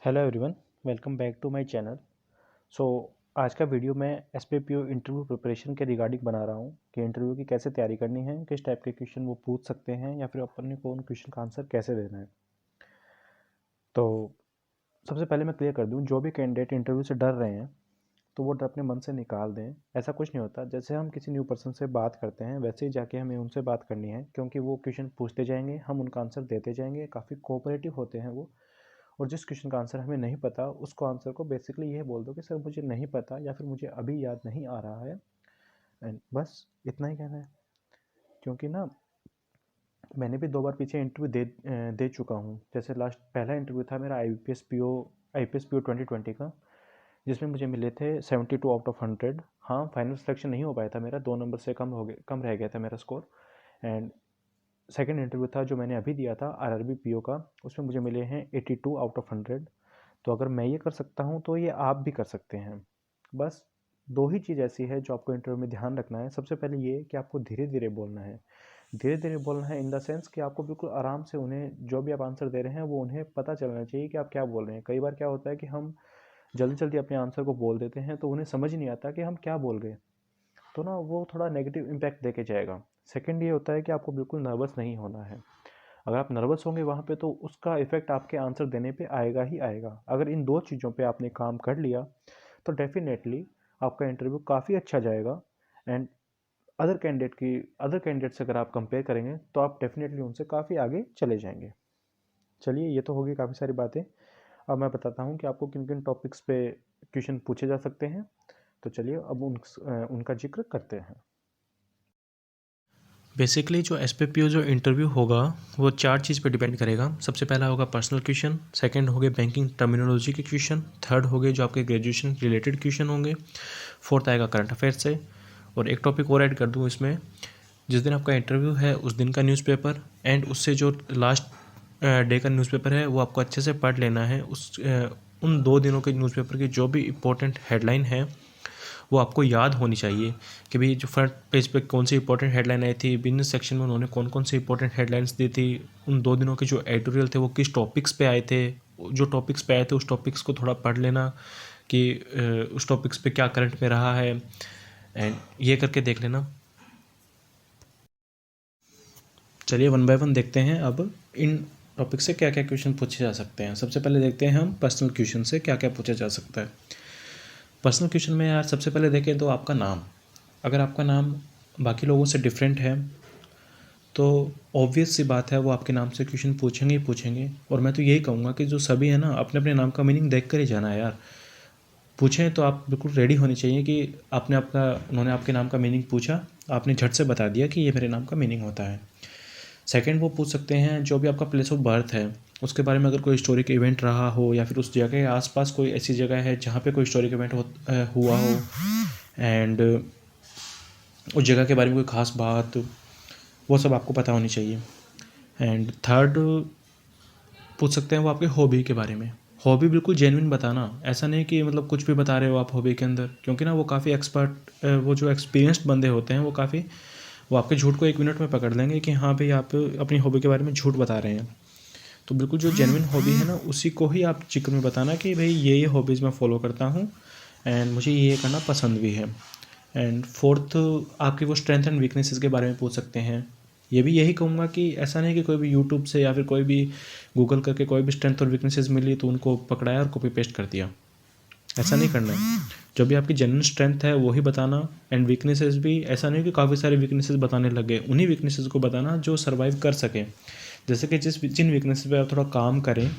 Hello everyone, welcome back to my channel. So आज का video मैं एसपीपीओ इंटरव्यू प्रिपरेशन के रिगार्डिंग बना रहा हूँ कि इंटरव्यू की कैसे तैयारी करनी है, किस टाइप के क्वेश्चन वो पूछ सकते हैं या फिर अपन को उन क्वेश्चन का आंसर कैसे देना है। तो सबसे पहले मैं क्लियर कर दूँ, जो भी कैंडिडेट इंटरव्यू से डर रहे हैं तो वो डर अपने मन से निकाल दें। ऐसा कुछ नहीं होता, जैसे हम किसी न्यू पर्सन से बात करते हैं वैसे ही जाके हमें उनसे बात करनी है, क्योंकि वो क्वेश्चन पूछते जाएंगे, हम उनका आंसर देते जाएंगे। काफ़ी कोऑपरेटिव होते हैं वो। और जिस क्वेश्चन का आंसर हमें नहीं पता उसको आंसर को बेसिकली ये बोल दो कि सर मुझे नहीं पता या फिर मुझे अभी याद नहीं आ रहा है। एंड बस इतना ही कहना है, क्योंकि ना मैंने भी 2 बार पीछे इंटरव्यू दे चुका हूँ। जैसे लास्ट पहला इंटरव्यू था मेरा I P S P O 2020 का, जिसमें मुझे मिले थे 72 आउट ऑफ 100। हाँ, फाइनल सिलेक्शन नहीं हो पाया था मेरा, 2 नंबर से कम रह गया था मेरा स्कोर। एंड सेकेंड इंटरव्यू था जो मैंने अभी दिया था आरआरबी पीओ का, उसमें मुझे मिले हैं 82 आउट ऑफ 100। तो अगर मैं ये कर सकता हूँ तो ये आप भी कर सकते हैं। बस दो ही चीज़ ऐसी है जो आपको इंटरव्यू में ध्यान रखना है। सबसे पहले ये कि आपको धीरे धीरे बोलना है। धीरे धीरे बोलना है इन द सेंस कि आपको बिल्कुल आराम से उन्हें जो भी आप आंसर दे रहे हैं वो उन्हें पता चलना चाहिए कि आप क्या बोल रहे हैं। कई बार क्या होता है कि हम जल्दी जल्दी अपने आंसर को बोल देते हैं तो उन्हें समझ ही नहीं आता कि हम क्या बोल गए, तो ना वो थोड़ा नेगेटिव इम्पैक्ट दे के जाएगा। सेकेंड ये होता है कि आपको बिल्कुल नर्वस नहीं होना है। अगर आप नर्वस होंगे वहाँ पे तो उसका इफेक्ट आपके आंसर देने पे आएगा ही आएगा। अगर इन दो चीज़ों पे आपने काम कर लिया तो डेफिनेटली आपका इंटरव्यू काफ़ी अच्छा जाएगा। एंड अदर कैंडिडेट से अगर आप कंपेयर करेंगे तो आप डेफिनेटली उनसे काफ़ी आगे चले जाएंगे। चलिए, ये तो होगी काफ़ी सारी बातें। अब मैं बताता हूँ कि आपको किन किन टॉपिक्स पे क्वेश्चन पूछे जा सकते हैं। तो चलिए अब उनका जिक्र करते हैं। बेसिकली जो एस पी पी ओ जो इंटरव्यू होगा वो 4 चीज़ पे डिपेंड करेगा। सबसे पहला होगा पर्सनल क्वेश्चन, सेकंड हो गए बैंकिंग टर्मिनोलॉजी के क्वेश्चन, थर्ड हो गए जो आपके ग्रेजुएशन रिलेटेड क्वेश्चन होंगे, फोर्थ आएगा करंट अफेयर्स से। और एक टॉपिक और ऐड कर दूँ इसमें, जिस दिन आपका इंटरव्यू है उस दिन का न्यूज़पेपर एंड उससे जो लास्ट डे का न्यूज़पेपर है वो आपको अच्छे से पढ़ लेना है। उन 2 दिनों के न्यूज़पेपर की जो भी इंपॉर्टेंट हेडलाइन है वो आपको याद होनी चाहिए कि भाई जो फ्रंट पेज पे कौन सी इंपॉर्टेंट हेडलाइन आई थी, बिजनेस सेक्शन में उन्होंने कौन कौन सी इंपॉर्टेंट हेडलाइंस दी थी, उन 2 दिनों के जो एडिटोरियल थे वो किस टॉपिक्स पे आए थे। जो टॉपिक्स पे आए थे उस टॉपिक्स को थोड़ा पढ़ लेना कि उस टॉपिक्स पे क्या करंट में रहा है, एंड ये करके देख लेना। चलिए वन बाय वन देखते हैं अब इन टॉपिक से क्या क्या क्वेश्चन पूछे जा सकते हैं। सबसे पहले देखते हैं हम पर्सनल क्वेश्चन से क्या क्या पूछा जा सकता है। पर्सनल क्वेश्चन में यार सबसे पहले देखें तो आपका नाम। अगर आपका नाम बाकी लोगों से डिफरेंट है तो ऑब्वियस सी बात है वो आपके नाम से क्वेश्चन पूछेंगे ही पूछेंगे। और मैं तो यही कहूँगा कि जो सभी है ना अपने अपने नाम का मीनिंग देख कर ही जाना है यार। पूछें तो आप बिल्कुल रेडी होनी चाहिए कि उन्होंने आपके नाम का मीनिंग पूछा, आपने झट से बता दिया कि ये मेरे नाम का मीनिंग होता है। सेकंड, वो पूछ सकते हैं जो भी आपका प्लेस ऑफ बर्थ है उसके बारे में, अगर कोई हिस्टोरिक इवेंट रहा हो या फिर उस जगह के आसपास कोई ऐसी जगह है जहाँ पे कोई हिस्टोरिक इवेंट हुआ हो, एंड उस जगह के बारे में कोई ख़ास बात, वो सब आपको पता होनी चाहिए। एंड थर्ड, पूछ सकते हैं वो आपके हॉबी के बारे में। हॉबी बिल्कुल जेन्युइन बताना, ऐसा नहीं कि मतलब कुछ भी बता रहे हो आप हॉबी के अंदर, क्योंकि ना वो काफ़ी एक्सपर्ट, वो जो एक्सपीरियंस्ड बंदे होते हैं वो आपके झूठ को 1 मिनट में पकड़ लेंगे कि हाँ भाई आप अपनी हॉबी के बारे में झूठ बता रहे हैं। तो बिल्कुल जो जेन्युइन हॉबी है ना उसी को ही आप जिक्र में बताना कि भाई ये हॉबीज़ मैं फॉलो करता हूँ एंड मुझे ये करना पसंद भी है। एंड फोर्थ, आपकी वो स्ट्रेंथ एंड वीकनेसेस के बारे में पूछ सकते हैं। ये भी यही कहूँगा कि ऐसा नहीं कि कोई भी यूट्यूब से या फिर कोई भी गूगल करके कोई भी स्ट्रेंथ और वीकनेसेस मिली तो उनको पकड़ाया और कॉपी पेस्ट कर दिया, ऐसा नहीं करना है। जो भी आपकी जेन्युइन स्ट्रेंथ है वही बताना, एंड वीकनेसेस भी ऐसा नहीं कि काफ़ी सारे वीकनेसेस बताने लगे, उन्हीं वीकनेसेस को बताना जो सर्वाइव कर सके। जैसे कि जिन वीकनेसेस पे आप थोड़ा काम करें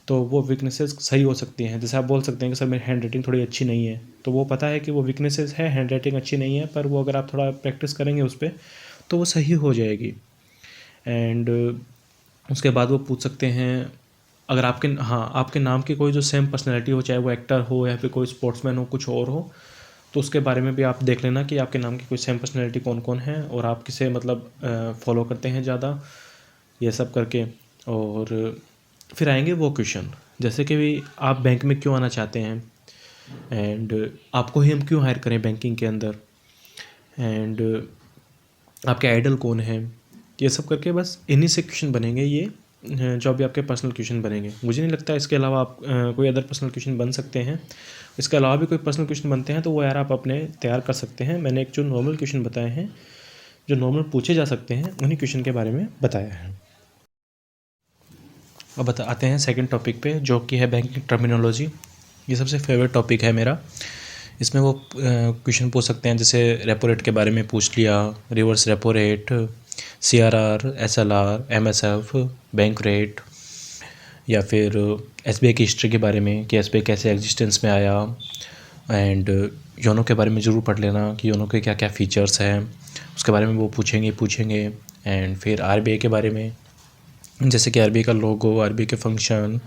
तो वो वीकनेसेस सही हो सकती हैं। जैसे आप बोल सकते हैं कि सर मेरी हैंड राइटिंग थोड़ी अच्छी नहीं है, तो वो पता है कि वो वीकनेसेस है, हैंड राइटिंग अच्छी नहीं है, पर वो अगर आप थोड़ा प्रैक्टिस करेंगे उस पर तो वो सही हो जाएगी। एंड उसके बाद वो पूछ सकते हैं अगर आपके नाम की कोई जो सेम पर्सनैलिटी हो, चाहे वो एक्टर हो या फिर कोई स्पोर्ट्समैन हो, कुछ और हो, तो उसके बारे में भी आप देख लेना कि आपके नाम की कोई सेम पर्सनैलिटी कौन कौन है और आप किसे मतलब फॉलो करते हैं ज़्यादा, ये सब करके। और फिर आएंगे वो क्वेश्चन जैसे कि भी आप बैंक में क्यों आना चाहते हैं, एंड आपको ही हम क्यों हायर करें बैंकिंग के अंदर, एंड आपके आइडल कौन है, ये सब करके बस इन्हीं से क्वेश्चन बनेंगे ये जो भी आपके पर्सनल क्वेश्चन बनेंगे। मुझे नहीं लगता इसके अलावा आप कोई अदर पर्सनल क्वेश्चन बन सकते हैं। इसके अलावा भी कोई पर्सनल क्वेश्चन बनते हैं तो वो यार आप अपने तैयार कर सकते हैं। मैंने एक जो नॉर्मल क्वेश्चन बताए हैं, जो नॉर्मल पूछे जा सकते हैं, उन्हीं क्वेश्चन के बारे में बताया है। अब आते हैं सेकंड टॉपिक पे, जो कि है बैंकिंग टर्मिनोलॉजी। ये सबसे फेवरेट टॉपिक है मेरा। इसमें वो क्वेश्चन पूछ सकते हैं, जैसे रेपो रेट के बारे में पूछ लिया, reverse repo rate, CRR, SLR, MSF, bank rate, या फिर SBI की हिस्ट्री के बारे में कि SBI कैसे एग्जिस्टेंस में आया, एंड योनो के बारे में ज़रूर पढ़ लेना कि योनो के क्या क्या फ़ीचर्स हैं, उसके बारे में वो पूछेंगे। एंड फिर RBI के बारे में, जैसे कि RBI का लोगो, RBI के फंक्शन,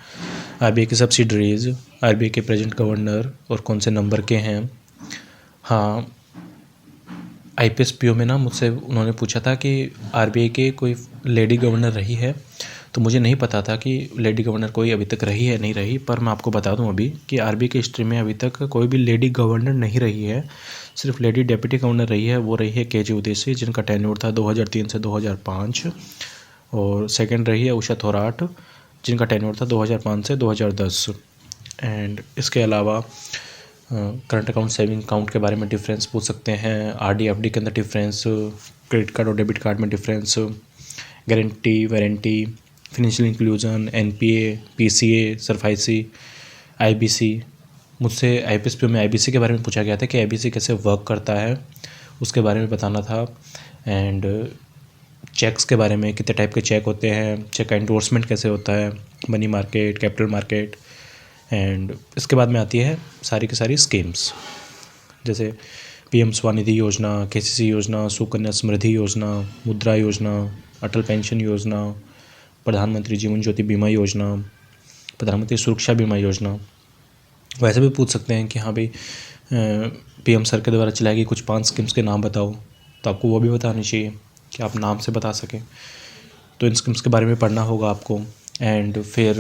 RBI की सब्सिडरीज़, RBI के प्रेजेंट गवर्नर और कौन से नंबर के हैं। हाँ, IPS PO में ना मुझसे उन्होंने पूछा था कि RBI के कोई लेडी गवर्नर रही है, तो मुझे नहीं पता था कि लेडी गवर्नर कोई अभी तक रही है नहीं रही, पर मैं आपको बता दूं अभी कि RBI की हिस्ट्री में अभी तक कोई भी लेडी गवर्नर नहीं रही है। सिर्फ लेडी डेप्यूटी गवर्नर रही है, वो रही है KG उदेसी, जिनका टेन्योर था 2003 से 2005, और सेकंड रही है उषा थोराट, जिनका टेन्योर था 2005 से 2010। एंड इसके अलावा करंट अकाउंट, सेविंग अकाउंट के बारे में डिफरेंस पूछ सकते हैं, RD FD के अंदर डिफरेंस, क्रेडिट कार्ड और डेबिट कार्ड में difference, guarantee warranty, financial inclusion, NPA, PCA, SARFAESI, IBC। मुझसे IPS PO में IBC के बारे में पूछा गया था कि IBC कैसे वर्क करता है, उसके बारे में बताना था। एंड चेक्स के बारे में, कितने टाइप के चेक होते हैं, चेक का इंडोर्समेंट कैसे होता है, money market, capital market. And इसके बाद में आती है सारी की सारी स्कीम्स, जैसे PM स्वनिधि योजना, KCC योजना, सुकन्या समृद्धि योजना, मुद्रा योजना, अटल पेंशन योजना, प्रधानमंत्री जीवन ज्योति बीमा योजना, प्रधानमंत्री सुरक्षा बीमा योजना। वैसे भी पूछ सकते हैं कि हाँ भाई PM सर के द्वारा चलाई गई कुछ 5 स्कीम्स के नाम बताओ, तो आपको वो भी बतानी चाहिए कि आप नाम से बता सकें। तो इन स्कीम्स के बारे में पढ़ना होगा आपको। एंड फिर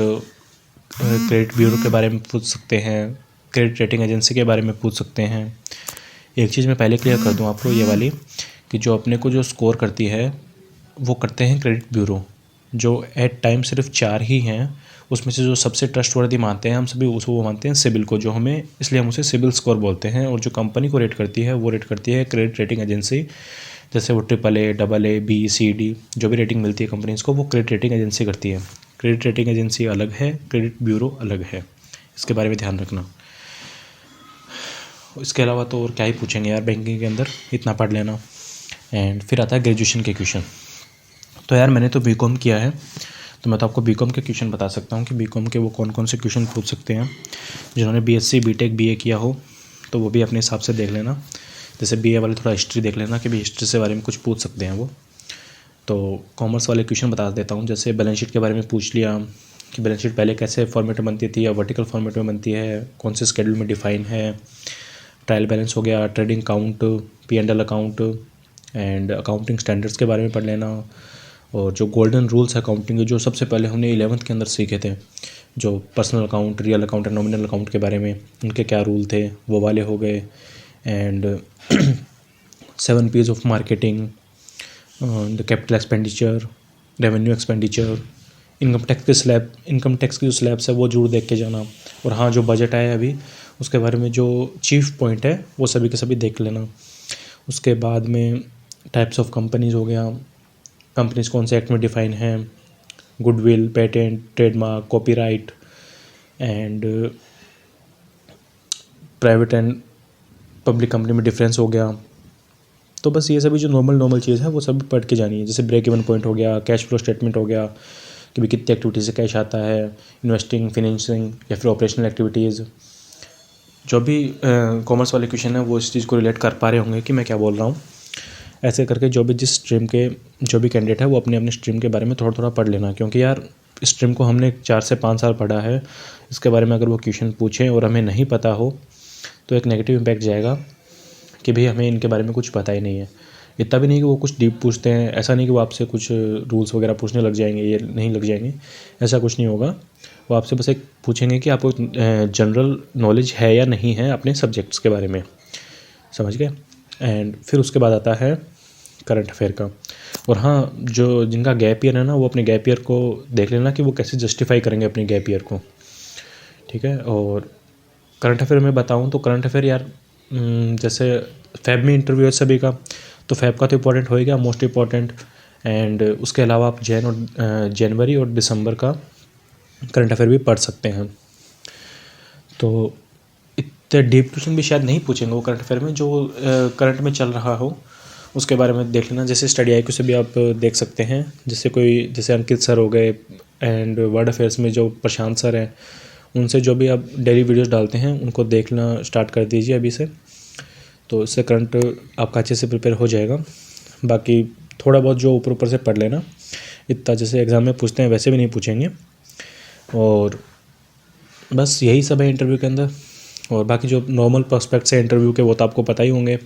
क्रेडिट ब्यूरो के बारे में पूछ सकते हैं, क्रेडिट रेटिंग एजेंसी के बारे में पूछ सकते हैं। एक चीज़ मैं पहले क्लियर कर दूं आपको ये वाली, कि जो अपने को जो स्कोर करती है वो करते हैं क्रेडिट ब्यूरो, जो एट टाइम सिर्फ 4 ही हैं। उसमें से जो सबसे ट्रस्टवर्दी मानते हैं हम सभी, उसको वो मानते हैं सिबिल को, जो हमें, इसलिए हम उसे सिबिल स्कोर बोलते हैं। और जो कंपनी को रेट करती है वो रेट करती है क्रेडिट रेटिंग एजेंसी, जैसे वो AAA, AA, B, C, D जो भी रेटिंग मिलती है कंपनीज़ को, वो क्रेडिट रेटिंग एजेंसी करती है। क्रेडिट रेटिंग एजेंसी अलग है, क्रेडिट ब्यूरो अलग है, इसके बारे में ध्यान रखना। इसके अलावा तो और क्या ही पूछेंगे यार बैंकिंग के अंदर, इतना पढ़ लेना। एंड फिर आता है ग्रेजुएशन के क्वेश्चन। तो यार मैंने तो BCom किया है, तो मैं तो आपको BCom के क्वेश्चन बता सकता हूँ कि BCom के वो कौन कौन से क्वेश्चन पूछ सकते हैं। जिन्होंने BSc, BTech, BA किया हो तो वो भी अपने हिसाब से देख लेना। जैसे BA वाले थोड़ा हिस्ट्री देख लेना कि भी हिस्ट्री से बारे में कुछ पूछ सकते हैं वो। तो कॉमर्स वाले क्वेश्चन बता देता हूँ, जैसे बैलेंस शीट के बारे में पूछ लिया कि बैलेंस शीट पहले कैसे फॉर्मेट में बनती थी या वर्टिकल फॉर्मेट में बनती है, कौन से स्केड्यूल में डिफाइन है। ट्रायल बैलेंस हो गया, trading account, P&L account, and accounting standards के बारे में पढ़ लेना। और जो गोल्डन रूल्स अकाउंटिंग, जो सबसे पहले हमने 11th के अंदर सीखे थे, जो personal account, real account and nominal account के बारे में, उनके क्या रूल थे, वो वाले हो गए। And 7 P's of marketing, the capital expenditure, revenue expenditure, income tax के स्लैब, इनकम टैक्स की जो स्लैब्स है वो जरूर देख के जाना। और हाँ, जो बजट आया अभी उसके बारे में जो चीफ पॉइंट है वो सभी के सभी देख लेना। उसके बाद में टाइप्स ऑफ कंपनीज हो गया, कंपनीज कौन से एक्ट में डिफाइन हैं, goodwill, patent, trademark, copyright, and private and public company में डिफरेंस हो गया। तो बस ये सभी जो नॉर्मल चीज़ है वो सभी पढ़ के जानी है। जैसे ब्रेक इवन पॉइंट हो गया, कैश फ्लो स्टेटमेंट हो गया कि भाई कितनी एक्टिविटी से कैश आता है, इन्वेस्टिंग, फाइनेंसिंग या फिर ऑपरेशनल एक्टिविटीज़। जो भी कॉमर्स वाले क्वेश्चन है वो इस चीज़ को रिलेट कर पा रहे होंगे कि मैं क्या बोल रहा हूँ। ऐसे करके जो भी जिस स्ट्रीम के जो भी कैंडिडेट है वो अपने अपने स्ट्रीम के बारे में थोड़ा थोड़ा पढ़ लेना, क्योंकि यार इस स्ट्रीम को हमने 4 से 5 साल पढ़ा है। इसके बारे में अगर वो क्वेश्चन पूछें और हमें नहीं पता हो तो एक नेगेटिव इम्पैक्ट जाएगा कि भाई हमें इनके बारे में कुछ पता ही नहीं है। इतना भी नहीं कि वो कुछ डीप पूछते हैं, ऐसा नहीं कि वो आपसे कुछ रूल्स वगैरह पूछने लग जाएंगे, ये नहीं लग जाएंगे, ऐसा कुछ नहीं होगा। वो आपसे बस एक पूछेंगे कि आपको जनरल नॉलेज है या नहीं है अपने सब्जेक्ट्स के बारे में, समझ गए। एंड फिर उसके बाद आता है करंट अफेयर का। और हाँ, जो जिनका गैप ईयर है ना, वो अपने गैप ईयर को देख लेना कि वो कैसे जस्टिफाई करेंगे अपने गैप ईयर को, ठीक है। और करंट अफेयर में बताऊँ तो करंट अफेयर यार जैसे फैब में इंटरव्यू है सभी का, तो फैब का तो इम्पोर्टेंट होएगा मोस्ट इम्पॉर्टेंट। एंड उसके अलावा आप जनवरी और दिसंबर का करंट अफेयर भी पढ़ सकते हैं। तो इतने डीप क्वेश्चन भी शायद नहीं पूछेंगे वो करंट अफेयर में, जो करंट में चल रहा हो उसके बारे में देख लेना। जैसे स्टडी IQ से भी आप देख सकते हैं, जैसे अंकित सर हो गए, एंड वर्ल्ड अफेयर्स में जो प्रशांत सर हैं, उनसे जो भी आप डेली वीडियोस डालते हैं उनको देखना स्टार्ट कर दीजिए अभी से, तो इससे करंट आपका अच्छे से प्रिपेयर हो जाएगा। बाकी थोड़ा बहुत जो ऊपर ऊपर से पढ़ लेना, इतना जैसे एग्ज़ाम में पूछते हैं वैसे भी नहीं पूछेंगे। और बस यही सब है इंटरव्यू के अंदर। और बाकी जो नॉर्मल प्रोस्पेक्ट्स है इंटरव्यू के वो तो आपको पता ही होंगे।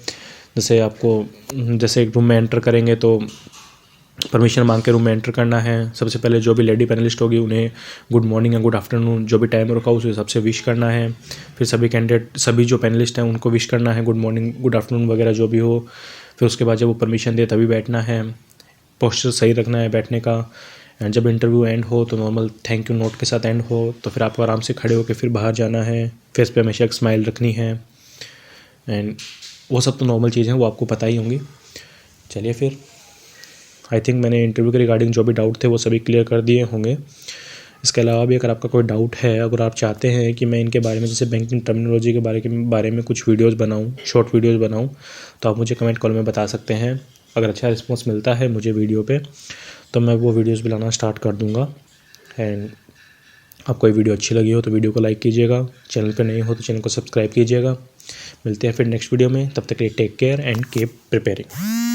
जैसे एक रूम में एंटर करेंगे तो परमिशन मांग के रूम में एंटर करना है। सबसे पहले जो भी लेडी पैनलिस्ट होगी उन्हें गुड मॉर्निंग या गुड आफ्टरनून जो भी टाइम रखा उस हिसाब से विश करना है। फिर सभी जो पैनलिस्ट हैं उनको विश करना है, गुड मॉर्निंग गुड आफ्टरनून वगैरह जो भी हो। फिर उसके बाद जब वो परमिशन दे तभी बैठना है, पोस्चर सही रखना है बैठने का। एंड जब इंटरव्यू एंड हो तो नॉर्मल थैंक यू नोट के साथ एंड हो, तो फिर आपको आराम से खड़े होकर फिर बाहर जाना है। फेस पे हमेशा एक स्माइल रखनी है। एंड वो सब तो नॉर्मल चीज़ें हैं, वो आपको पता ही होंगी। चलिए फिर, आई थिंक मैंने इंटरव्यू के रिगार्डिंग जो भी डाउट थे वो सभी क्लियर कर दिए होंगे। इसके अलावा भी अगर आपका कोई डाउट है, अगर आप चाहते हैं कि मैं इनके बारे में जैसे बैंकिंग टर्मिनोलॉजी के बारे में कुछ वीडियोस बनाऊं, शॉर्ट वीडियोस बनाऊं, तो आप मुझे कमेंट कॉल में बता सकते हैं। अगर अच्छा रिस्पॉन्स मिलता है मुझे वीडियो पे तो मैं वो वीडियोस बनाना स्टार्ट कर दूंगा। एंड आपको ये वीडियो अच्छी लगी हो तो वीडियो को लाइक कीजिएगा, चैनल पर नए हो तो चैनल को सब्सक्राइब कीजिएगा। मिलते हैं फिर नेक्स्ट वीडियो में, तब तक के लिए take care and keep preparing.